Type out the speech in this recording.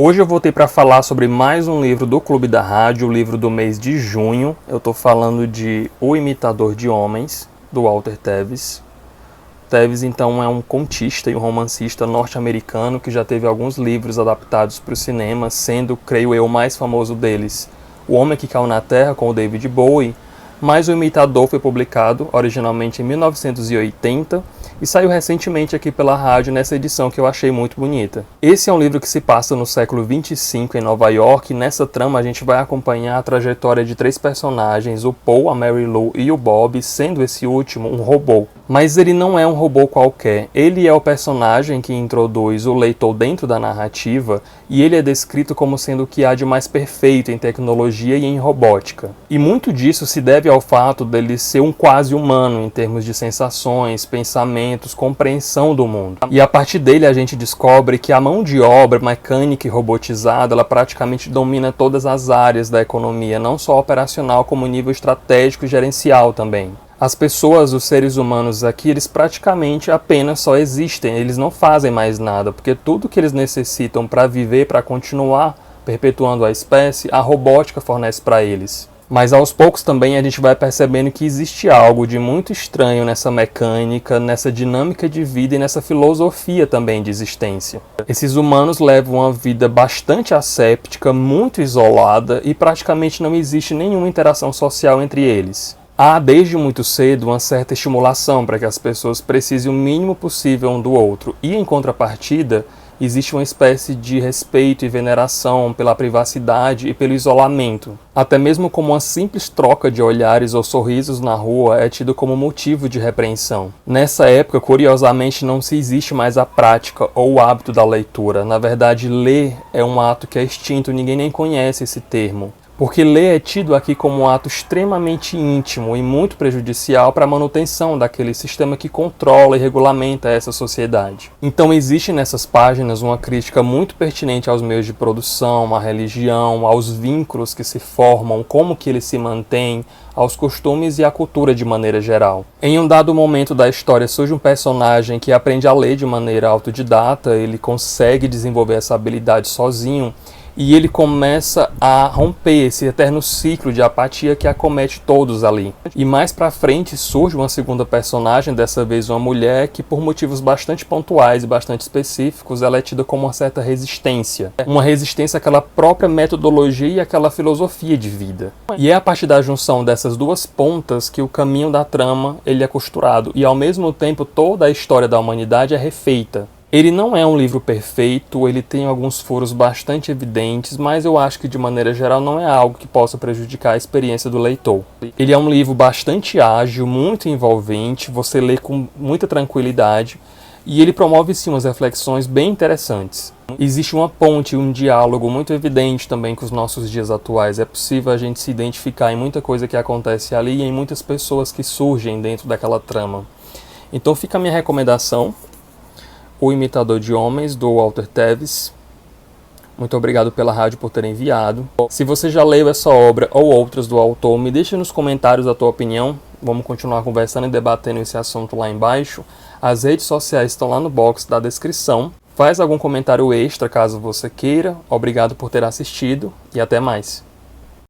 Hoje eu voltei para falar sobre mais um livro do Clube da Rádio, o livro do mês de junho. Eu estou falando de O Imitador de Homens, do Walter Tevis. Tevis, então, é um contista e um romancista norte-americano que já teve alguns livros adaptados para o cinema, sendo, creio eu, o mais famoso deles, O Homem que Caiu na Terra, com o David Bowie, mas O Imitador foi publicado originalmente em 1980 e saiu recentemente aqui pela rádio nessa edição que eu achei muito bonita. Esse é um livro que se passa no século 25 em Nova York, e nessa trama a gente vai acompanhar a trajetória de três personagens, o Paul, a Mary Lou e o Bob, sendo esse último um robô. Mas ele não é um robô qualquer, ele é o personagem que introduz o leitor dentro da narrativa e ele é descrito como sendo o que há de mais perfeito em tecnologia e em robótica. E muito disso se deve ao fato dele ser um quase humano em termos de sensações, pensamentos, compreensão do mundo. E a partir dele a gente descobre que a mão de obra mecânica e robotizada ela praticamente domina todas as áreas da economia, não só operacional como nível estratégico e gerencial também. As pessoas, os seres humanos aqui, eles praticamente apenas só existem, eles não fazem mais nada, porque tudo que eles necessitam para viver, para continuar perpetuando a espécie, a robótica fornece para eles. Mas aos poucos também a gente vai percebendo que existe algo de muito estranho nessa mecânica, nessa dinâmica de vida e nessa filosofia também de existência. Esses humanos levam uma vida bastante asséptica, muito isolada e praticamente não existe nenhuma interação social entre eles. Há desde muito cedo uma certa estimulação para que as pessoas precisem o mínimo possível um do outro e, em contrapartida, existe uma espécie de respeito e veneração pela privacidade e pelo isolamento. Até mesmo como uma simples troca de olhares ou sorrisos na rua é tido como motivo de repreensão. Nessa época, curiosamente, não se existe mais a prática ou o hábito da leitura. Na verdade, ler é um ato que é extinto, ninguém nem conhece esse termo. Porque ler é tido aqui como um ato extremamente íntimo e muito prejudicial para a manutenção daquele sistema que controla e regulamenta essa sociedade. Então existe nessas páginas uma crítica muito pertinente aos meios de produção, à religião, aos vínculos que se formam, como que eles se mantêm, aos costumes e à cultura de maneira geral. Em um dado momento da história surge um personagem que aprende a ler de maneira autodidata, ele consegue desenvolver essa habilidade sozinho, e ele começa a romper esse eterno ciclo de apatia que acomete todos ali. E mais pra frente surge uma segunda personagem, dessa vez uma mulher, que por motivos bastante pontuais e bastante específicos, ela é tida como uma certa resistência. Uma resistência àquela própria metodologia e àquela filosofia de vida. E é a partir da junção dessas duas pontas que o caminho da trama ele é costurado. E ao mesmo tempo toda a história da humanidade é refeita. Ele não é um livro perfeito, ele tem alguns furos bastante evidentes, mas eu acho que de maneira geral não é algo que possa prejudicar a experiência do leitor. Ele é um livro bastante ágil, muito envolvente, você lê com muita tranquilidade e ele promove sim umas reflexões bem interessantes. Existe uma ponte, um diálogo muito evidente também com os nossos dias atuais. É possível a gente se identificar em muita coisa que acontece ali e em muitas pessoas que surgem dentro daquela trama. Então fica a minha recomendação. O Imitador de Homens, do Walter Tevis. Muito obrigado pela rádio por ter enviado. Se você já leu essa obra ou outras do autor, me deixe nos comentários a tua opinião. Vamos continuar conversando e debatendo esse assunto lá embaixo. As redes sociais estão lá no box da descrição. Faz algum comentário extra caso você queira. Obrigado por ter assistido e até mais.